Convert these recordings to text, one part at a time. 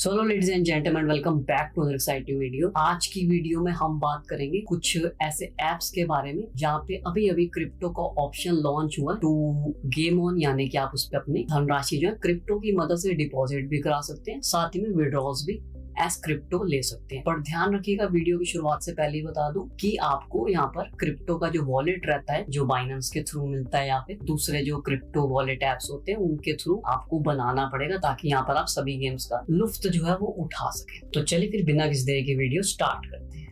Solo ladies and gentleman, welcome back to another exciting video. आज की video में हम बात करेंगे कुछ ऐसे एप्स के बारे में जहाँ पे अभी अभी क्रिप्टो का ऑप्शन लॉन्च हुआ टू गेम ऑन, यानी कि आप उस पर अपनी धनराशि जो है क्रिप्टो की मदद से डिपॉजिट भी करा सकते हैं, साथ ही में विड्रॉल्स भी एज क्रिप्टो ले सकते हैं। पर ध्यान रखिएगा, वीडियो की शुरुआत से पहले ही बता दूं कि आपको यहाँ पर क्रिप्टो का जो वॉलेट रहता है, जो बाइनेंस के थ्रू मिलता है या फिर दूसरे जो क्रिप्टो वॉलेट एप्स होते हैं उनके थ्रू आपको बनाना पड़ेगा, ताकि यहाँ पर आप सभी गेम्स का लुफ्त जो है वो उठा सके। तो चलिए फिर बिना किसी देरी के वीडियो स्टार्ट करते हैं।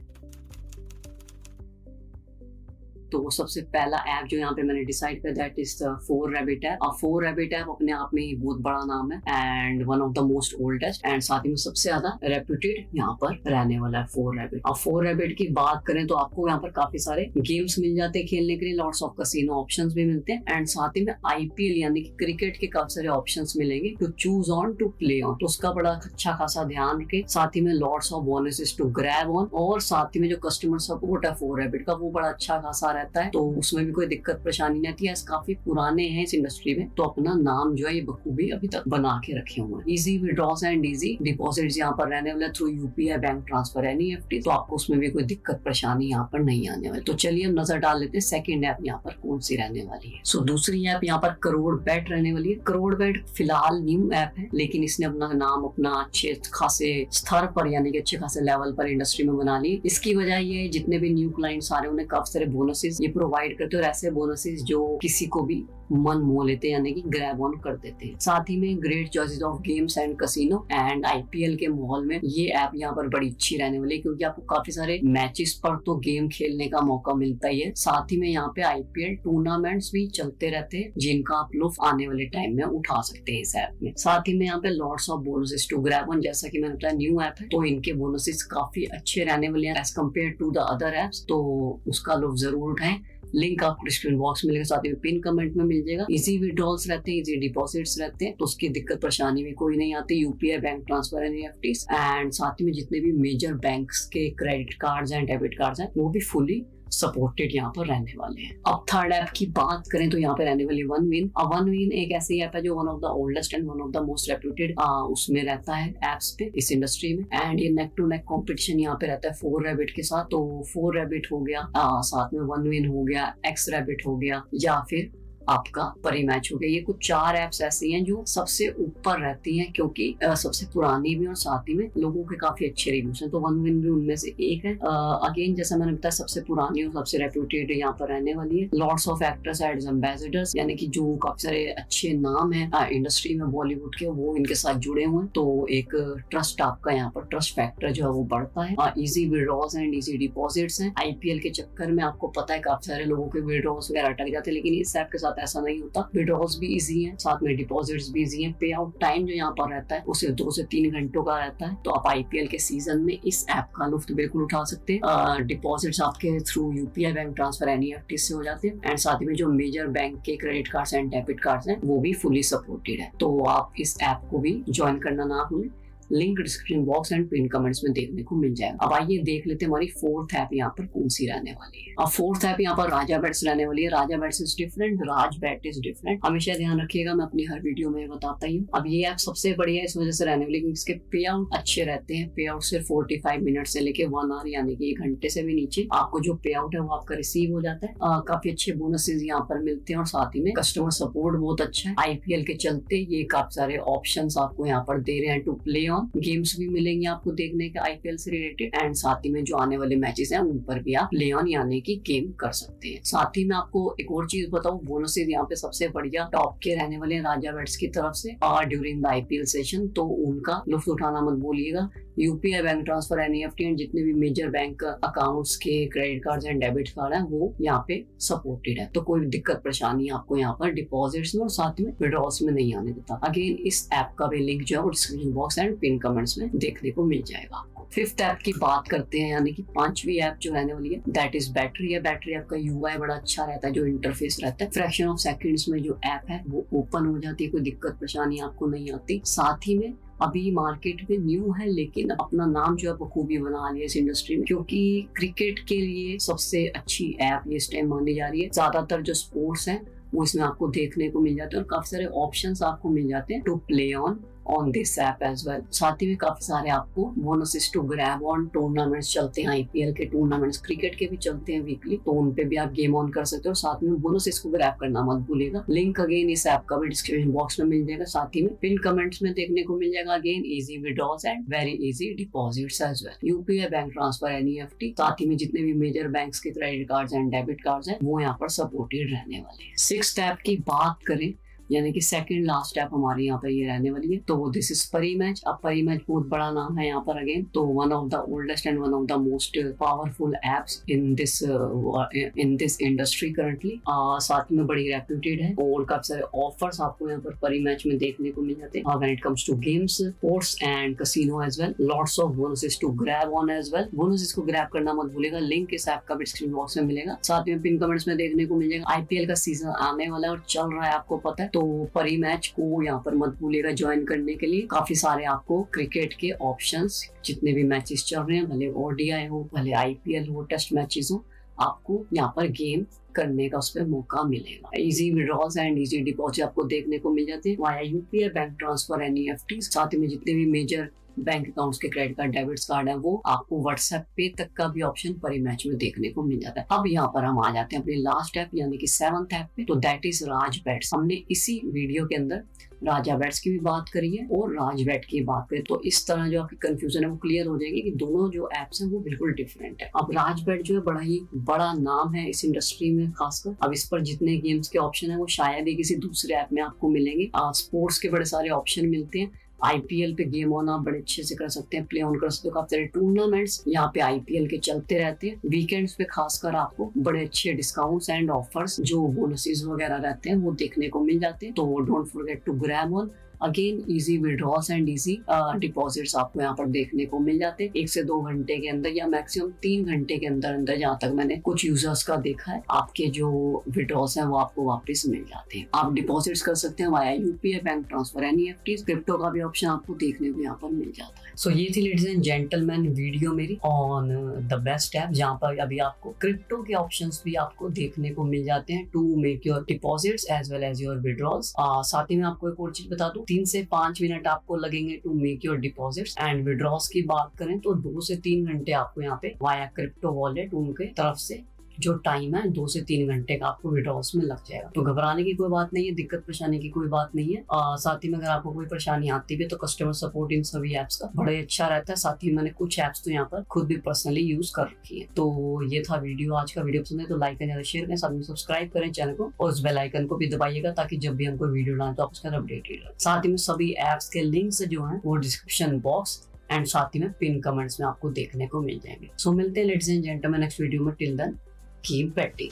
तो सबसे पहला ऐप जो यहाँ पे मैंने डिसाइड किया that is the 4rabbit app. अब 4rabbit ऐप अपने आप में ही बहुत बड़ा नाम है and one of the most oldest and साथ ही में सबसे ज्यादा रेप्यूटेड यहाँ पर रहने वाला है 4rabbit। अब 4rabbit की बात करें तो आपको यहाँ पर काफी सारे गेम्स मिल जाते हैं खेलने के लिए, लॉट्स ऑफ कैसीनो ऑप्शंस भी मिलते हैं एंड साथ ही में IPL यानी कि क्रिकेट के काफी सारे ऑप्शंस मिलेंगे to choose on to play on. तो उसका बड़ा अच्छा खासा ध्यान रखें। साथ ही में lots of bonuses to grab on और साथ ही में जो कस्टमर सपोर्ट है 4rabbit का वो बड़ा अच्छा खासा रहता है, तो उसमें भी कोई दिक्कत परेशानी नहीं आती है। काफी पुराने हैं इस इंडस्ट्री में, तो अपना नाम जो है ये बखूबी अभी तक बना के रखे हुए हैं। Easy withdrawals and easy deposits यहाँ पर रहने वाले through UPI bank transfer NEFT, तो आपको उसमें भी कोई दिक्कत परेशानी यहाँ पर नहीं आने वाली। तो चलिए हम नजर डाल लेते हैं सेकंड ऐप यहाँ पर कौन सी रहने वाली है। सो दूसरी ऐप यहाँ पर करोड़ बैट रहने वाली है। करोड़ बैट फिलहाल न्यू ऐप है, लेकिन इसने अपना नाम अपना अच्छे खासे स्तर पर यानी कि अच्छे खासे लेवल पर इंडस्ट्री में बना ली। इसकी वजह ये जितने भी न्यू क्लाइंट्स आ रहे हैं उन्हें काफी सारे बोनसेस ये प्रोवाइड करते हैं और ऐसे बोनसेस जो किसी को भी मन मोह लेते हैं यानी कि ग्रैब ऑन कर देते हैं। साथ ही में great choices of games and casino and IPL के माहौल में ये ऐप यहाँ पर बड़ी अच्छी रहने वाली है, क्योंकि आपको काफी सारे मैचेस पर तो गेम खेलने का मौका मिलता ही है। साथ ही में यहाँ पे IPL टूर्नामेंट्स भी चलते रहते हैं जिनका आप लुत्फ आने वाले टाइम में उठा सकते हैं इस ऐप में। साथ ही में यहाँ पे lots of bonuses to grab on, जैसा कि मैंने बताया न्यू ऐप है तो इनके बोनसेस काफी अच्छे रहने वाले हैं as compared to the other apps, तो उसका लुत्फ जरूर उठाएं। लिंक आपको डिस्क्रिप्शन बॉक्स में मिलेगा, साथ ही पिन कमेंट में मिल जाएगा। इजी विड्रॉल्स रहते हैं, इजी डिपॉजिट्स रहते हैं, तो उसकी दिक्कत परेशानी भी कोई नहीं आती। UPI bank transfer NEFT and साथ ही में जितने भी मेजर बैंक्स के credit cards and debit cards हैं वो भी फुली सपोर्टेड यहाँ पर रहने वाले हैं। अब थर्ड ऐप की बात करें तो यहाँ पे रहने वाली OneWin। अब OneWin एक ऐसी ऐप है जो one of the oldest and one of the most reputed उसमें रहता है एप्स पे इस इंडस्ट्री में, एंड ये नेक टू नेक कॉम्पिटिशन यहाँ पे रहता है 4rabbit के साथ। तो 4rabbit हो गया, साथ में OneWin हो गया, Xrabbit हो गया या फिर आपका परिमैच हो गया। ये कुछ 4 ऐप्स ऐसी हैं जो सबसे ऊपर रहती हैं, क्योंकि सबसे पुरानी भी और साथ ही में लोगों के काफी अच्छे रिव्यूज हैं, तो OneWin भी उनमें से एक है। अगेन जैसा मैंने बताया सबसे पुरानी और सबसे रेप्यूटेड यहाँ पर रहने वाली है। Lots of actors and ambassadors यानी कि जो काफी सारे अच्छे नाम है इंडस्ट्री में बॉलीवुड के वो इनके साथ जुड़े हुए हैं, तो एक ट्रस्ट आपका यहाँ पर ट्रस्ट फैक्टर जो है वो बढ़ता है। Easy withdrawals and easy deposits हैं। IPL के चक्कर में आपको पता है काफी सारे लोगों के विड्रॉल्स वगैरह अटक जाते हैं, लेकिन इस ऐप के साथ ऐसा नहीं होता। विड्रॉल्स भी इजी हैं, साथ में डिपॉजिट्स भी इजी हैं। पे आउट टाइम जो यहाँ पर रहता है उसे 2 से 3 घंटों का रहता है, तो आप IPL के सीजन में इस ऐप का लुफ्त बिल्कुल उठा सकते हैं। डिपॉजिट्स आपके through UPI bank transfer NEFT से हो जाते हैं एंड साथ ही में जो मेजर बैंक के credit cards and debit cards हैं वो भी फुली सपोर्टेड है, तो आप इस ऐप को भी ज्वाइन करना ना भूलें। Link description box and pin comments में देखने को मिल जाएगा। अब आइए देख लेते हैं हमारी फोर्थ ऐप यहाँ पर कौन सी रहने वाली है। अब फोर्थ ऐप यहाँ पर राजा बैट्स रहने वाली है। Raja bets is different, Raj bet is different. हमेशा ध्यान रखिएगा, मैं अपनी हर वीडियो में बताता ही हूँ। अब ये ऐप सबसे बढ़िया इस वजह से रहने वाली है इसके पे आउट अच्छे रहते हैं। पे आउट सिर्फ 45 मिनट से लेके 1 आवर यानी कि 1 घंटे से भी नीचे आपको जो पे आउट है वो आपका रिसीव हो जाता है। काफी अच्छे बोनसेस यहाँ पर मिलते हैं और साथ ही में कस्टमर सपोर्ट बहुत अच्छा है। IPL के चलते ये काफी सारे ऑप्शन आपको यहाँ पर दे रहे हैं टू प्ले ऑन। गेम्स भी मिलेंगे आपको देखने के IPL से रिलेटेड एंड साथ ही में जो आने वाले मैचेस हैं उन पर भी आप प्ले ऑन यानी कि गेम कर सकते हैं। साथ ही में आपको एक और चीज बताऊं, बोनसेस यहाँ पे सबसे बढ़िया टॉप के रहने वाले हैं राजा बैट्स की तरफ से और ड्यूरिंग द IPL सेशन, तो उनका लुत्फ उठाना मत भूलिएगा। UPI bank transfer NEFT and जितने भी मेजर बैंक अकाउंट्स के credit card and debit card हैं वो यहाँ पे सपोर्टेड है, तो कोई दिक्कत परेशानी आपको यहाँ पर डिपॉजिट्स में और साथ में विड्रॉल्स में नहीं आने देता। अगेन इस ऐप का भी लिंक जो है वो description box and pin comments में देखने को मिल जाएगा आपको। फिफ्थ ऐप की बात करते हैं, यानी कि 5वीं ऐप जो रहने वाली है दैट इज बैटरी है। बैटरी ऐप का UI बड़ा अच्छा रहता है, जो इंटरफेस रहता है फ्रैक्शन ऑफ सेकंड्स में जो ऐप है वो ओपन हो जाती है, कोई दिक्कत परेशानी आपको नहीं आती। साथ ही में अभी मार्केट में न्यू है लेकिन अपना नाम जो है बखूबी बना लिया इस इंडस्ट्री में, क्योंकि क्रिकेट के लिए सबसे अच्छी ऐप ये इस टाइम मानी जा रही है। ज्यादातर जो स्पोर्ट्स हैं वो इसमें आपको देखने को मिल जाते हैं और काफी सारे ऑप्शंस आपको मिल जाते हैं to play on on this app as well. साथ ही में काफी सारे आपको bonuses to grab on tournaments चलते हैं, आईपीएल के टूर्नामेंट्स, क्रिकेट के भी चलते हैं वीकली, तो उन पे भी आप गेम ऑन कर सकते हो। साथ में बोनसेस को ग्रैब करना मत भूलिएगा। लिंक अगेन इस ऐप का भी डिस्क्रिप्शन बॉक्स में मिल जाएगा, साथ ही में पिन कमेंट्स में देखने को मिल जाएगा। Again easy withdrawals and very easy deposits as well, UPI, bank transfer, NEFT, साथ ही में जितने भी मेजर बैंक्स के credit cards and debit cards हैं वो यहाँ पर सपोर्टेड रहने वाले हैं। 6th ऐप की बात करें, यानी कि सेकंड लास्ट ऐप हमारी यहाँ पर ये रहने वाली है, तो दिस इज परीमैच। अब परीमैच बहुत बड़ा नाम है यहाँ पर अगेन, तो one of the oldest and one of the most powerful apps in this industry currently. साथ में बड़ी रेप्यूटेड है और काफी सारे ऑफर्स आपको यहाँ पर परीमैच में देखने को मिल जाते हैं when it comes to games, sports and casino as well. Lots of bonuses to grab on as well, bonuses को ग्रैब करना मत भूलिएगा। लिंक इस ऐप का डिस्क्रिप्शन बॉक्स में मिलेगा, साथ में पिन कमेंट्स में देखने को मिल जाएगा। आईपीएल का सीजन आने वाला है और चल रहा है, आपको पता है, तो परीमैच को यहाँ पर मत भूलिएगा ज्वाइन करने के लिए। काफी सारे आपको क्रिकेट के ऑप्शंस, जितने भी मैचेस चल रहे हैं, भले ओडीआई हो, भले आईपीएल हो, टेस्ट मैचेस हो, आपको यहाँ पर गेम करने का उस पर मौका मिलेगा। Easy withdrawals and easy deposit आपको देखने को मिल जाते हैं via UPI, bank transfer, NEFT, साथ में जितने भी मेजर बैंक अकाउंट्स के क्रेडिट कार्ड, डेबिट कार्ड है, वो आपको व्हाट्सएप पे तक का भी ऑप्शन परीमैच में देखने को मिल जाता है। अब यहाँ पर हम आ जाते हैं अपनी लास्ट ऐप यानी कि 7th ऐप पे, तो दैट इज राज बेट्स। हमने इसी वीडियो के अंदर राजा बेट्स की भी बात करी है और राज बेट की बात करें, तो इस तरह जो आपकी कंफ्यूजन है वो क्लियर हो जाएगी कि दोनों जो एप्स हैं वो बिल्कुल डिफरेंट है। अब राज बेट जो है बड़ा ही बड़ा नाम है इस इंडस्ट्री में खासकर। अब इस पर जितने गेम्स के ऑप्शन है वो शायद ही किसी दूसरे ऐप में आपको मिलेंगे। स्पोर्ट्स के बड़े सारे ऑप्शन मिलते हैं, आईपीएल पे गेम ऑन आप बड़े अच्छे से कर सकते हैं, प्ले ऑन कर सकते हो। काफी सारे टूर्नामेंट्स यहाँ पे आईपीएल के चलते रहते हैं। वीकेंड्स पे खासकर आपको बड़े अच्छे डिस्काउंट्स एंड ऑफर्स, जो बोनसेस वगैरह रहते हैं, वो देखने को मिल जाते हैं। तो don't forget to grab on. Again easy withdrawals and easy deposits आपको यहाँ पर देखने को मिल जाते हैं 1 से 2 घंटे के अंदर या मैक्सिमम 3 घंटे के अंदर अंदर। जहाँ तक मैंने कुछ यूजर्स का देखा है, आपके जो विड्रॉल्स हैं वो आपको वापस मिल जाते हैं। आप डिपॉजिट्स कर सकते हैं via UPI, bank transfer, NEFT, crypto का भी ऑप्शन आपको देखने को यहाँ पर मिल जाता है। सो ये थी लेडीज एंड जेंटलमैन वीडियो मेरी ऑन द बेस्ट ऐप, जहाँ पर अभी आपको क्रिप्टो के ऑप्शंस भी आपको देखने को मिल जाते हैं to make your deposits as well as your withdrawals. साथ ही में आपको एक और चीज बता दूं, 3 से 5 मिनट आपको लगेंगे to make your deposits and withdrawals की बात करें तो 2 से 3 घंटे आपको यहाँ पे वाया क्रिप्टो वॉलेट उनके तरफ से जो टाइम है 2 से 3 घंटे का आपको विड्रॉल्स में लग जाएगा। तो घबराने की कोई बात नहीं है, दिक्कत परेशानी की कोई बात नहीं है। साथ ही में अगर आपको कोई परेशानी आती है तो कस्टमर सपोर्ट इन सभी एप्स का बड़ा अच्छा रहता है। साथ ही मैंने कुछ एप्स तो यहाँ पर खुद भी पर्सनली यूज कर रखी है। तो ये था वीडियो, आज का वीडियो पसंद है तो लाइक करें, ज्यादा शेयर करें, साथ में सब्सक्राइब करें चैनल को और उस बेल आइकन को भी दबाइएगा ताकि जब भी हम कोई वीडियो डालें तो आप उसका अपडेटेड रहे। साथ ही में सभी एप्स के लिंक्स जो है वो डिस्क्रिप्शन बॉक्स एंड साथ ही में पिन कमेंट्स में आपको देखने को मिल जाएंगे। सो मिलते हैं ladies and gentleman next video में। Till then keep betting।